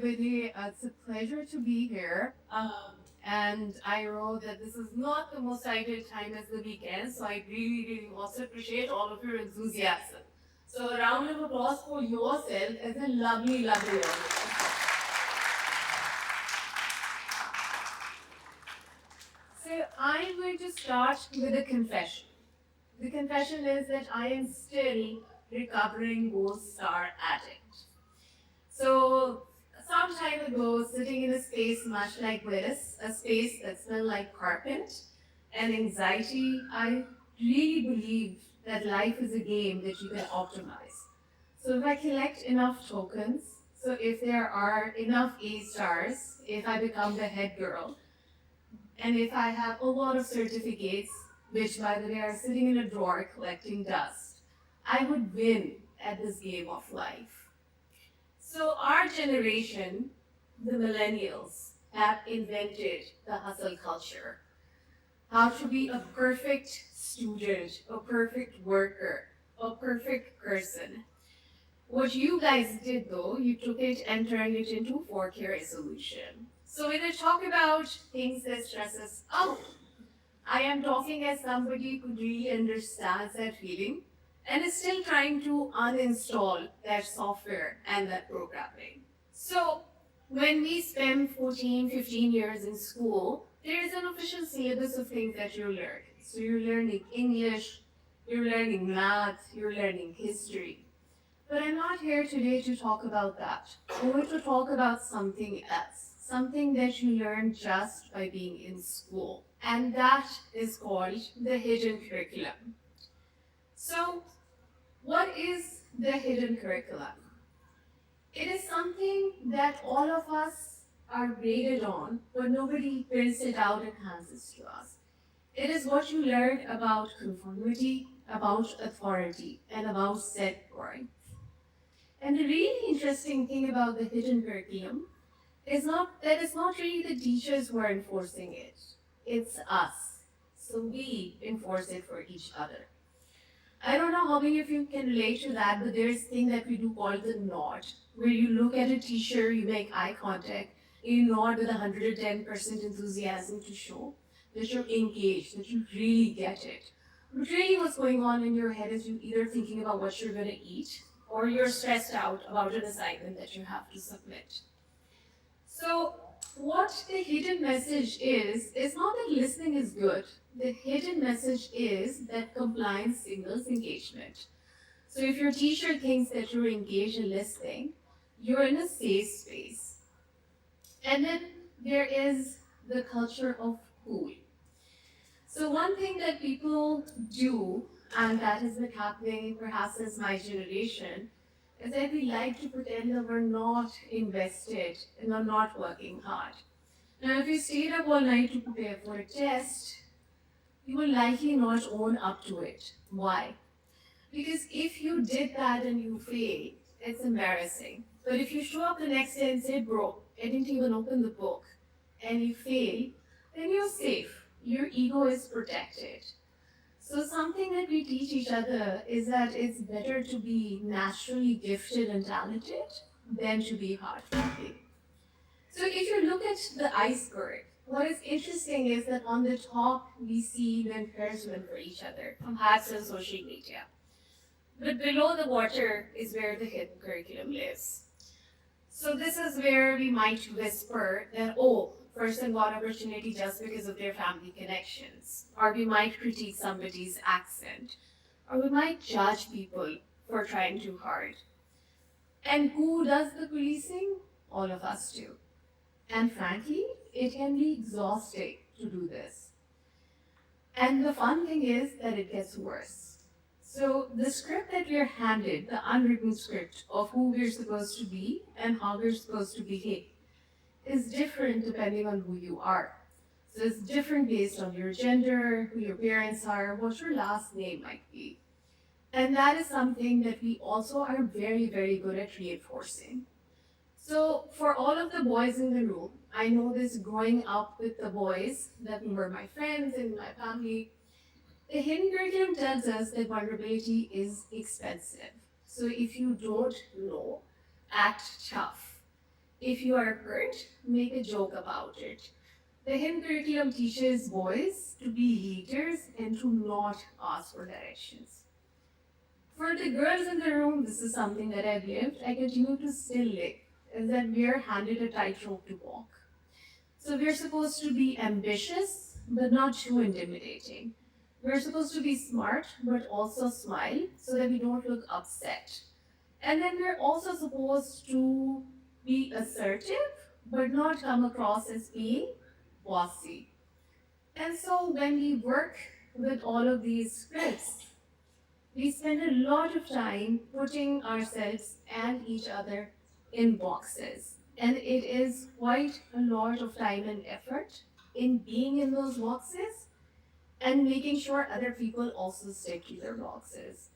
everybody. It's a pleasure to be here. And I know that this is not the most ideal time as the weekend, so I really, really also appreciate all of your enthusiasm. So a round of applause for yourself as a lovely, lovely audience. So I'm going to start with a confession. The confession is that I am still recovering Gold Star addict. So, some time ago, sitting in a space much like this, a space that smelled like carpet and anxiety, I really believe that life is a game that you can optimize. So, if I collect enough tokens, so if there are enough A stars, if I become the head girl, and if I have a lot of certificates, which by the way are sitting in a drawer collecting dust, I would win at this game of life. So our generation, the millennials, have invented the hustle culture. How to be a perfect student, a perfect worker, a perfect person. What you guys did though, you took it and turned it into a 4K resolution. So when I talk about things that stress us out, I am talking as somebody who really understands that feeling and is still trying to uninstall that software and that programming. So when we spend 14, 15 years in school, there is an official syllabus of things that you learn. So you're learning English, you're learning math, you're learning history. But I'm not here today to talk about that. I'm going to talk about something else, something that you learn just by being in school. And that is called the hidden curriculum. So, what is the hidden curriculum? It is something that all of us are graded on, but nobody prints it out and hands it to us. It is what you learn about conformity, about authority, and about set drawing. And the really interesting thing about the hidden curriculum is not that it's not really the teachers who are enforcing it. It's us. So we enforce it for each other. I don't know how many of you can relate to that, but there's a thing that we do called the nod, where you look at a teacher, you make eye contact, and you nod with 110% enthusiasm to show that you're engaged, that you really get it. But really what's going on in your head is you either thinking about what you're going to eat, or you're stressed out about an assignment that you have to submit. So what the hidden message is not that listening is good. The hidden message is that compliance signals engagement. So if your teacher thinks that you're engaged in listening, you're in a safe space. And then there is the culture of cool. So one thing that people do, and that has been happening perhaps since my generation, is that we like to pretend that we're not invested and are not working hard. Now, if you stayed up all night to prepare for a test, you will likely not own up to it. Why? Because if you did that and you failed, it's embarrassing. But if you show up the next day and say, bro, I didn't even open the book, and you fail, then you're safe. Your ego is protected. So something that we teach each other is that it's better to be naturally gifted and talented than to be hardworking. So if you look at the iceberg, what is interesting is that on the top we see the encouragement for each other from hats and social media. But below the water is where the hidden curriculum lives. So this is where we might whisper that, oh, person got opportunity just because of their family connections. Or we might critique somebody's accent. Or we might judge people for trying too hard. And who does the policing? All of us do. And frankly, it can be exhausting to do this. And the fun thing is that it gets worse. So the script that we're handed, the unwritten script of who we're supposed to be and how we're supposed to behave, is different depending on who you are. So it's different based on your gender, who your parents are, what your last name might be. And that is something that we also are very, very good at reinforcing. So for all of the boys in the room, I know this growing up with the boys that were my friends and my family, the hidden curriculum tells us that vulnerability is expensive. So if you don't know, act tough. If you are hurt, make a joke about it. The hidden curriculum teaches boys to be leaders and to not ask for directions. For the girls in the room, this is something that I've lived, I continue to still live, is that we are handed a tightrope to walk. So we're supposed to be ambitious, but not too intimidating. We're supposed to be smart, but also smile so that we don't look upset. And then we're also supposed to be assertive, but not come across as being bossy. And so when we work with all of these scripts, we spend a lot of time putting ourselves and each other in boxes. And it is quite a lot of time and effort in being in those boxes and making sure other people also stick to their boxes.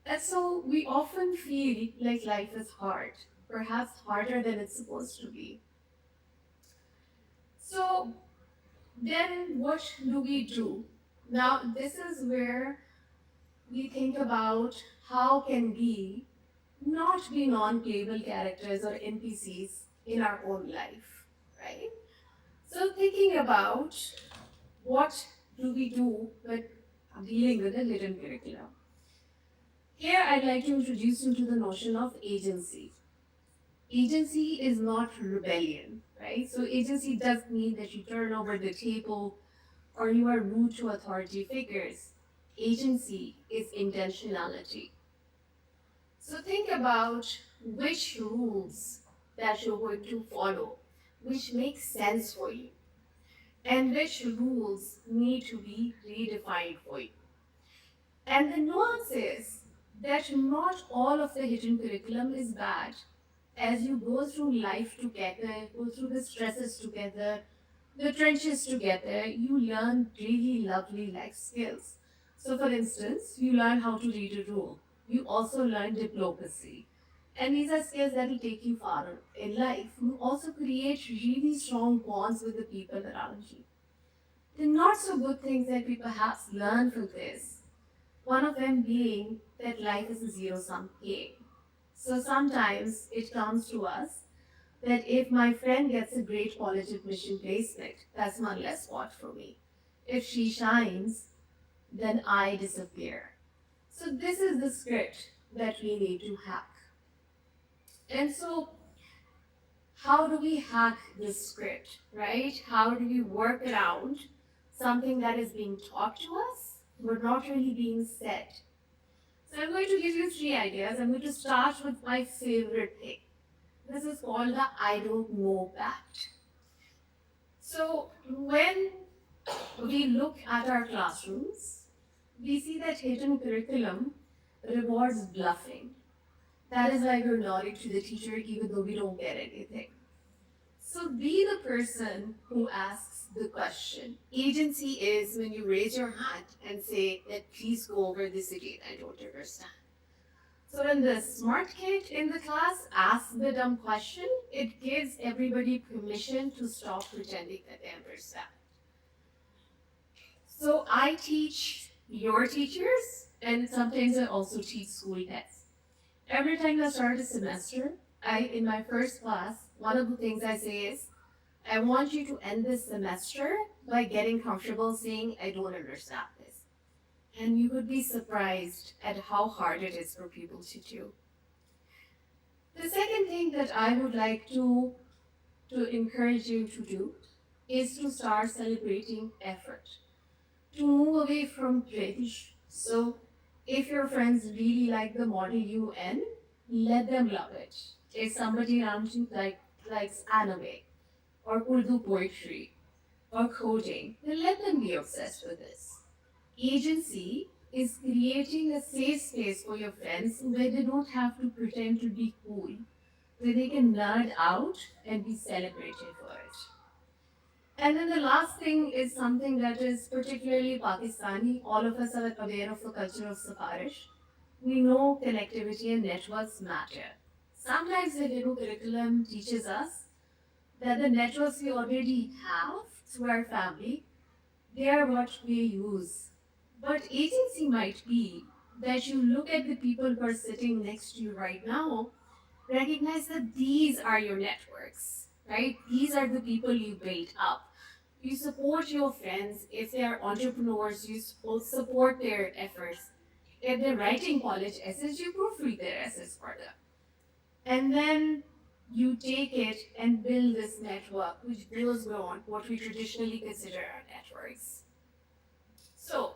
And so we often feel like life is hard, perhaps harder than it's supposed to be. So then what do we do? Now, this is where we think about how can we not be non-playable characters or NPCs in our own life, right? So thinking about what do we do with dealing with a hidden curriculum. Here I'd like to introduce you to the notion of agency. Agency is not rebellion, right? So agency doesn't mean that you turn over the table or you are rude to authority figures. Agency is intentionality. So think about which rules that you're going to follow, which make sense for you, and which rules need to be redefined for you. And the nuance is that not all of the hidden curriculum is bad. As you go through life together, go through the stresses together, the trenches together, you learn really lovely life skills. So, for instance, you learn how to read a room. You also learn diplomacy. And these are skills that will take you far in life. You also create really strong bonds with the people around you. The not so good things that we perhaps learn from this, one of them being that life is a zero-sum game. So sometimes it comes to us that if my friend gets a great college admission placement, that's one less spot for me. If she shines, then I disappear. So this is the script that we need to hack. And so how do we hack this script, right? How do we work around something that is being taught to us, but not really being said? So I'm going to give you three ideas. I'm going to start with my favorite thing. This is called the I don't know pact. So when we look at our classrooms, we see that hidden curriculum rewards bluffing. That is why we're nodding to the teacher even though we don't get anything. So be the person who asks the question. Agency is when you raise your hand and say that please go over this again, I don't understand. So when the smart kid in the class asks the dumb question, it gives everybody permission to stop pretending that they understand. So I teach your teachers, and sometimes I also teach school tests. Every time I start a semester, in my first class, one of the things I say is, I want you to end this semester by getting comfortable saying, I don't understand this. And you would be surprised at how hard it is for people to do. The second thing that I would like to encourage you to do is to start celebrating effort, to move away from cringe. So if your friends really like the Model UN, let them love it. If somebody around you likes anime or Urdu poetry or coding, then let them be obsessed with this. Agency is creating a safe space for your friends where they don't have to pretend to be cool, where they can nerd out and be celebrated for it. And then the last thing is something that is particularly Pakistani. All of us are aware of the culture of Safarish. We know connectivity and networks matter. Sometimes the Hindu curriculum teaches us that the networks we already have through our family, they are what we use. But agency might be that you look at the people who are sitting next to you right now, recognize that these are your networks, right? These are the people you build up. You support your friends if they are entrepreneurs, you support their efforts. If they're writing college essays, you proofread their essays for them. And then you take it and build this network, which goes beyond what we traditionally consider our networks. So,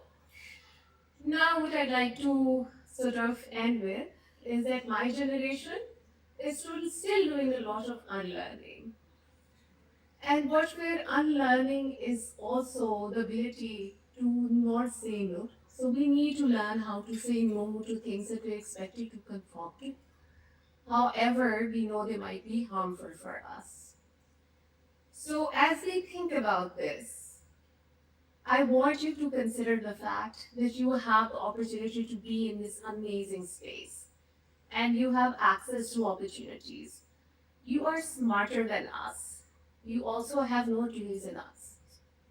now what I'd like to sort of end with is that my generation is still doing a lot of unlearning. And what we're unlearning is also the ability to not say no. So we need to learn how to say no to things that we're expected to conform to. However, we know they might be harmful for us. So as we think about this, I want you to consider the fact that you have the opportunity to be in this amazing space and you have access to opportunities. You are smarter than us. You also have no tools in us.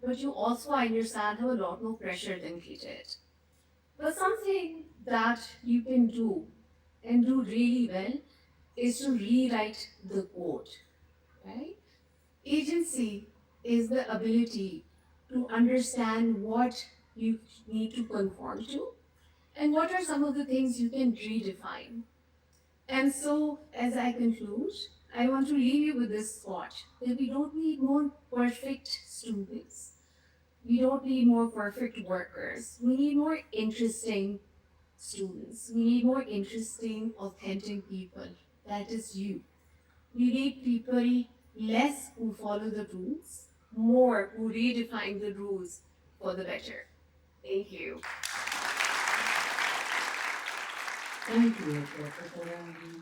But you also, I understand, have a lot more pressure than we did. But something that you can do and do really well is to rewrite the code, right? Agency is the ability to understand what you need to conform to and what are some of the things you can redefine. And so, as I conclude, I want to leave you with this thought that we don't need more perfect students. We don't need more perfect workers. We need more interesting students. We need more interesting, authentic people. That is you. We need people less who follow the rules, more who redefine the rules for the better. Thank you. Thank you, Professor Rangi.